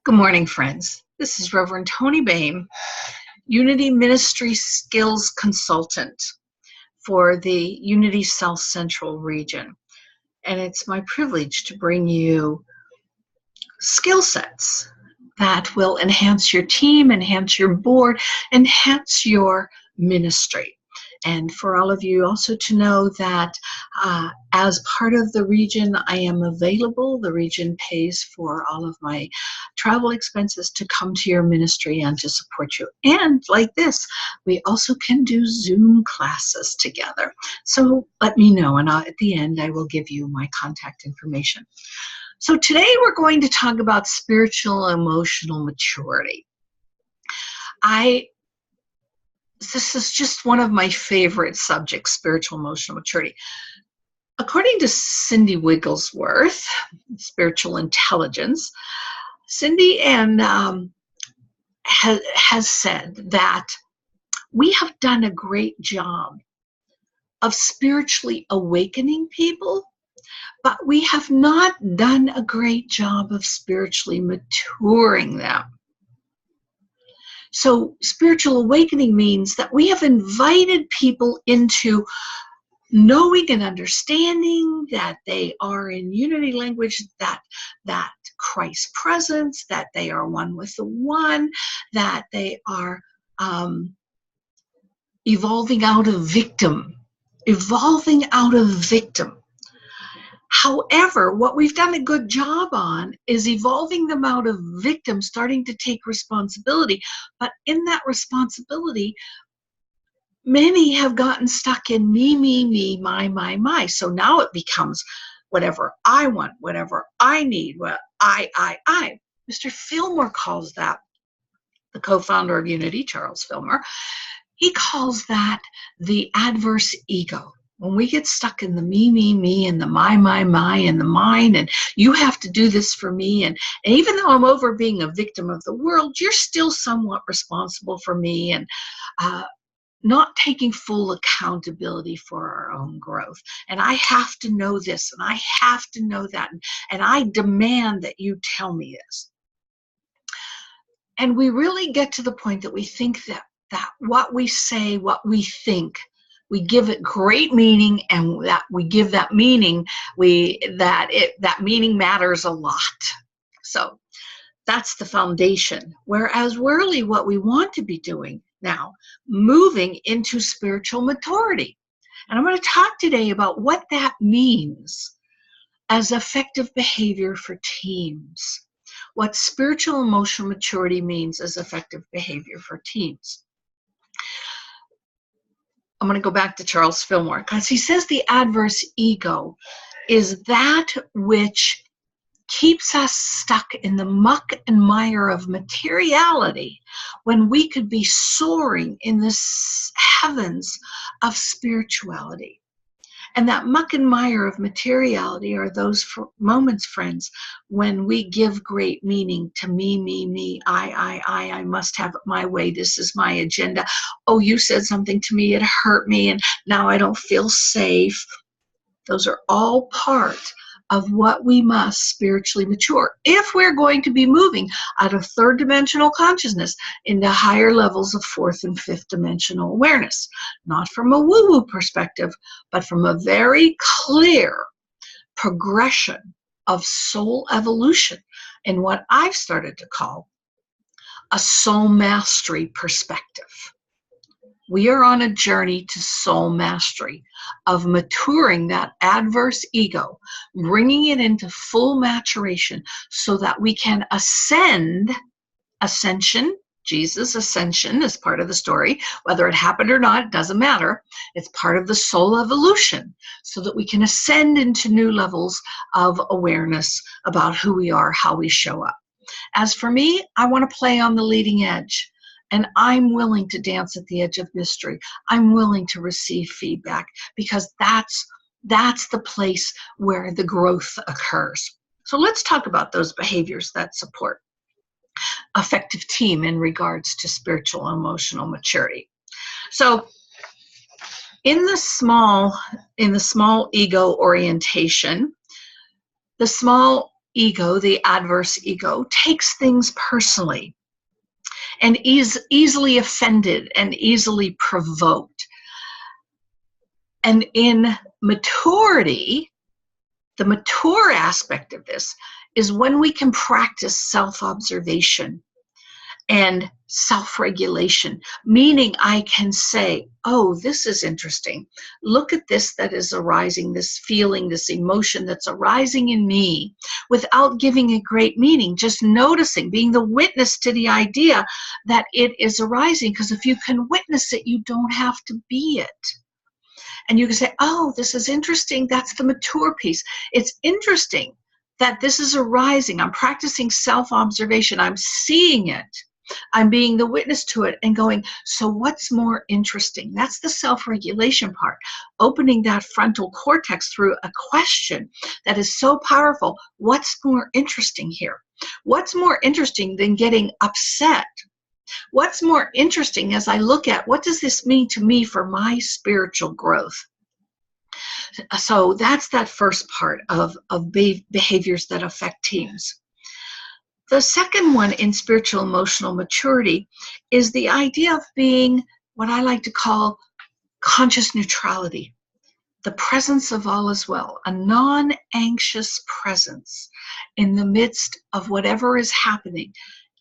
Good morning, friends. This is Reverend Tony Boehm, Unity Ministry Skills Consultant for the Unity South Central region. And it's my privilege to bring you skill sets that will enhance your team, enhance your board, enhance your ministry. And for all of you also to know that as part of the region, I am available. The region pays for all of my travel expenses to come to your ministry and to support you. And like this, we also can do Zoom classes together. So let me know, and at the end, I will give you my contact information. So today we're going to talk about spiritual emotional maturity. This is just one of my favorite subjects, spiritual emotional maturity. According to Cindy Wigglesworth, Spiritual Intelligence, Cindy has said that we have done a great job of spiritually awakening people, but we have not done a great job of spiritually maturing them. So spiritual awakening means that we have invited people into knowing and understanding that they are in unity language, that Christ's presence, that they are one with the one, that they are evolving out of victim. However, what we've done a good job on is evolving them out of victim, starting to take responsibility. But in that responsibility, many have gotten stuck in me, my. So now it becomes whatever I want, whatever I need, what I. Mr. Fillmore calls that, the co-founder of Unity, Charles Fillmore, he calls that the adverse ego. When we get stuck in the me, and the my, and the mine, and you have to do this for me, and even though I'm over being a victim of the world, you're still somewhat responsible for me, and not taking full accountability for our own growth. And I have to know this, and I have to know that, and I demand that you tell me this. And we really get to the point that we think that what we say, what we think, we give it great meaning, and that we give that meaning, that meaning matters a lot. So that's the foundation. Whereas really what we want to be doing now, moving into spiritual maturity. And I'm going to talk today about what that means as effective behavior for teams. What spiritual emotional maturity means as effective behavior for teams. I'm going to go back to Charles Fillmore, because he says the adverse ego is that which keeps us stuck in the muck and mire of materiality when we could be soaring in the heavens of spirituality. And that muck and mire of materiality are those moments, friends, when we give great meaning to me, I must have it my way, this is my agenda. Oh, you said something to me, it hurt me, and now I don't feel safe. Those are all part of what we must spiritually mature if we're going to be moving out of third dimensional consciousness into higher levels of fourth and fifth dimensional awareness. Not from a woo-woo perspective, but from a very clear progression of soul evolution in what I've started to call a soul mastery perspective. We are on a journey to soul mastery, of maturing that adverse ego, bringing it into full maturation so that we can ascension, Jesus' ascension is part of the story. Whether it happened or not, it doesn't matter. It's part of the soul evolution so that we can ascend into new levels of awareness about who we are, how we show up. As for me, I want to play on the leading edge. And I'm willing to dance at the edge of mystery. I'm willing to receive feedback, because that's the place where the growth occurs. So let's talk about those behaviors that support effective team in regards to spiritual and emotional maturity. So in the small ego orientation, the small ego, the adverse ego, takes things personally and is easily offended and easily provoked. And in maturity, the mature aspect of this is when we can practice self-observation and self-regulation, meaning I can say, oh, this is interesting. Look at this that is arising, this feeling, this emotion that's arising in me, without giving it great meaning, just noticing, being the witness to the idea that it is arising. Because if you can witness it, you don't have to be it. And you can say, oh, this is interesting. That's the mature piece. It's interesting that this is arising. I'm practicing self-observation. I'm seeing it. I'm being the witness to it and going, so what's more interesting? That's the self-regulation part. Opening that frontal cortex through a question that is so powerful. What's more interesting here? What's more interesting than getting upset? What's more interesting as I look at what does this mean to me for my spiritual growth? So that's that first part of behaviors that affect teams. The second one in spiritual emotional maturity is the idea of being what I like to call conscious neutrality, the presence of all is well, a non-anxious presence in the midst of whatever is happening.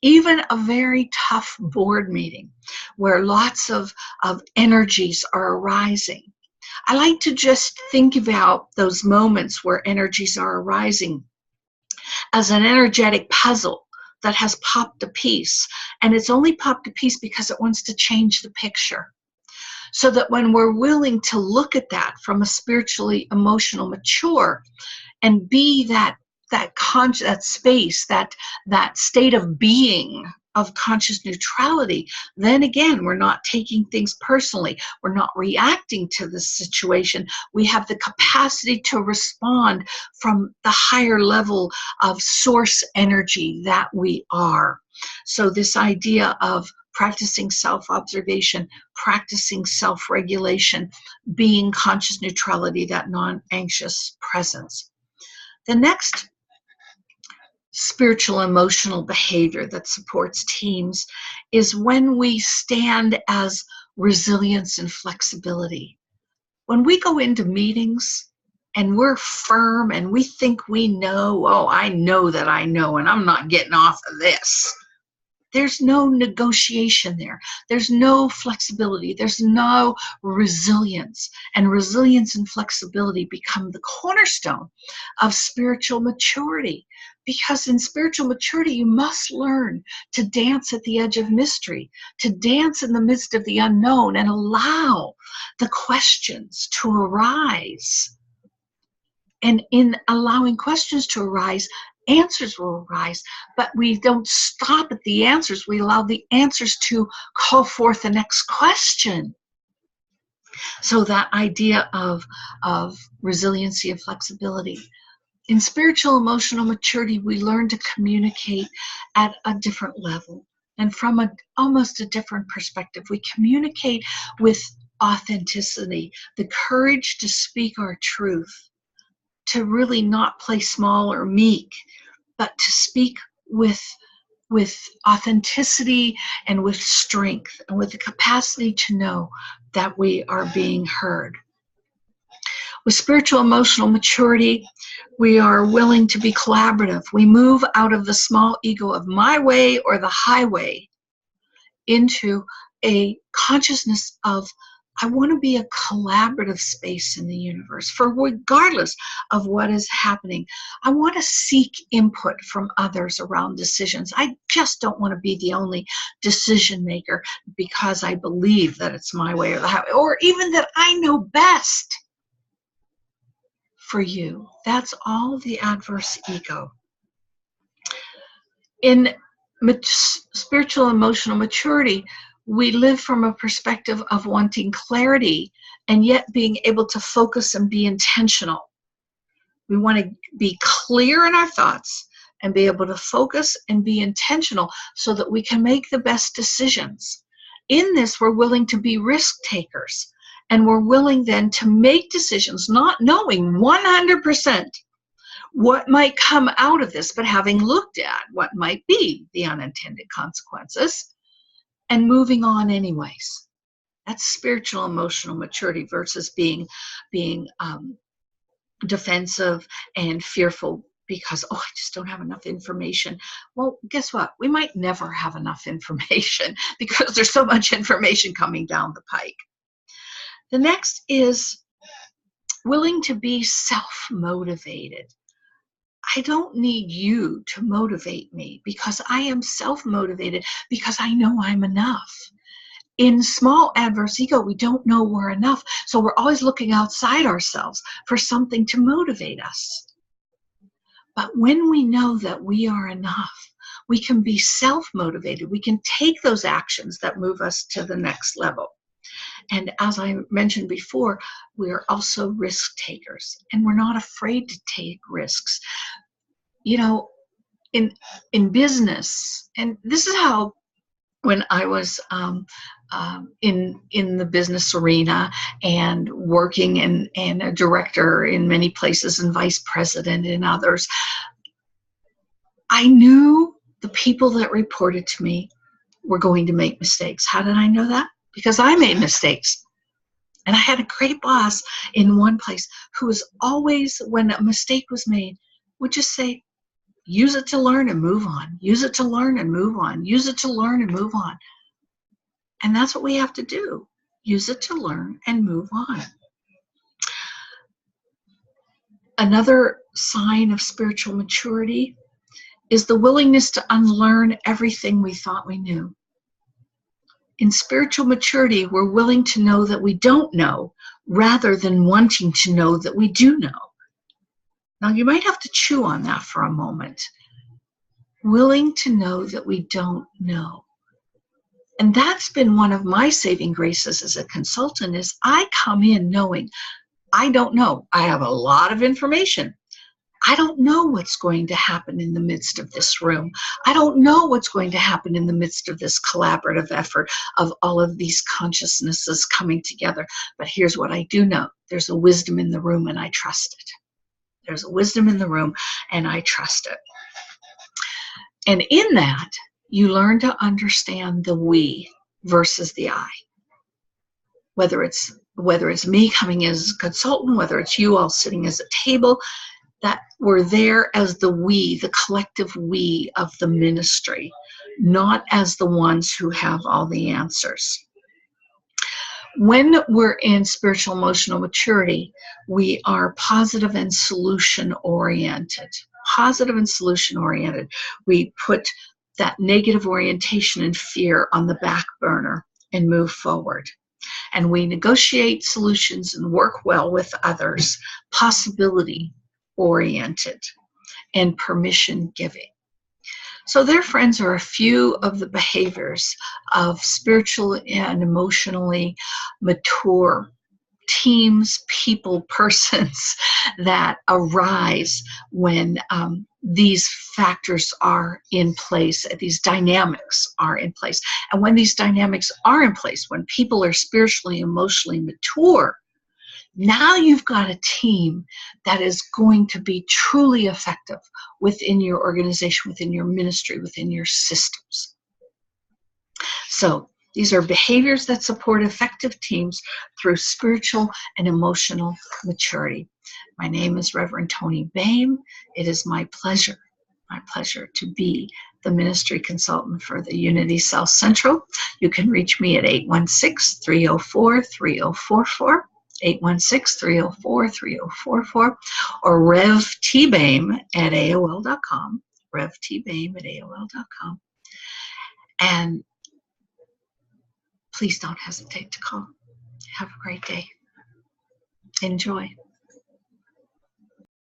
Even a very tough board meeting where lots of energies are arising. I like to just think about those moments where energies are arising as an energetic puzzle that has popped a piece. And it's only popped a piece because it wants to change the picture. So that when we're willing to look at that from a spiritually emotional mature and be that space, that state of being of conscious neutrality, then again, we're not taking things personally. We're not reacting to the situation. We have the capacity to respond from the higher level of source energy that we are. So this idea of practicing self-observation, practicing self-regulation, being conscious neutrality, that non-anxious presence. The next spiritual emotional behavior that supports teams is when we stand as resilience and flexibility. When we go into meetings and we're firm and we think we know, oh, I know that I know and I'm not getting off of this. There's no negotiation there. There's no flexibility. There's no resilience. And resilience and flexibility become the cornerstone of spiritual maturity. Because in spiritual maturity, you must learn to dance at the edge of mystery, to dance in the midst of the unknown and allow the questions to arise. And in allowing questions to arise, answers will arise, but we don't stop at the answers. We allow the answers to call forth the next question. So that idea of resiliency and flexibility. In spiritual emotional maturity, we learn to communicate at a different level and from almost a different perspective. We communicate with authenticity, the courage to speak our truth, to really not play small or meek, but to speak with authenticity and with strength and with the capacity to know that we are being heard. With spiritual emotional maturity, we are willing to be collaborative. We move out of the small ego of my way or the highway into a consciousness of I want to be a collaborative space in the universe for regardless of what is happening. I want to seek input from others around decisions. I just don't want to be the only decision maker because I believe that it's my way or the highway, or even that I know best for you. That's all the adverse ego. In spiritual emotional maturity, we live from a perspective of wanting clarity and yet being able to focus and be intentional. We want to be clear in our thoughts and be able to focus and be intentional so that we can make the best decisions. In this, we're willing to be risk takers, and we're willing then to make decisions not knowing 100% what might come out of this, but having looked at what might be the unintended consequences and moving on anyways. That's spiritual emotional maturity versus being defensive and fearful because, oh, I just don't have enough information. Well, guess what? We might never have enough information because there's so much information coming down the pike. The next is willing to be self-motivated. I don't need you to motivate me because I am self-motivated because I know I'm enough. In small adverse ego, we don't know we're enough. So we're always looking outside ourselves for something to motivate us. But when we know that we are enough, we can be self-motivated. We can take those actions that move us to the next level. And as I mentioned before, we're also risk takers, and we're not afraid to take risks. You know, in business, and this is how, when I was in the business arena and working and a director in many places and vice president in others, I knew the people that reported to me were going to make mistakes. How did I know that? Because I made mistakes. And I had a great boss in one place who was always, when a mistake was made, would just say, use it to learn and move on. Use it to learn and move on. Use it to learn and move on. And that's what we have to do. Use it to learn and move on. Another sign of spiritual maturity is the willingness to unlearn everything we thought we knew. In spiritual maturity, we're willing to know that we don't know rather than wanting to know that we do know. Now, you might have to chew on that for a moment. Willing to know that we don't know. And that's been one of my saving graces as a consultant, is I come in knowing I don't know. I have a lot of information. I don't know what's going to happen in the midst of this room. I don't know what's going to happen in the midst of this collaborative effort of all of these consciousnesses coming together. But here's what I do know. There's a wisdom in the room, and I trust it. There's a wisdom in the room, and I trust it. And in that, you learn to understand the we versus the I. Whether it's me coming as a consultant, whether it's you all sitting as a table, that we're there as the we, the collective we of the ministry, not as the ones who have all the answers. When we're in spiritual emotional maturity, we are positive and solution oriented. Positive and solution oriented. We put that negative orientation and fear on the back burner and move forward. And we negotiate solutions and work well with others, possibility oriented and permission giving. So there, friends, are a few of the behaviors of spiritual and emotionally mature teams, people, persons that arise when these factors are in place, these dynamics are in place. And when these dynamics are in place, when people are spiritually, emotionally mature, now you've got a team that is going to be truly effective within your organization, within your ministry, within your systems. So these are behaviors that support effective teams through spiritual and emotional maturity. My name is Reverend Toni Boehm. It is my pleasure to be the ministry consultant for the Unity South Central. You can reach me at 816-304-3044. 816-304-3044, or revtboehm@aol.com, revtboehm@aol.com. And please don't hesitate to call. Have a great day. Enjoy.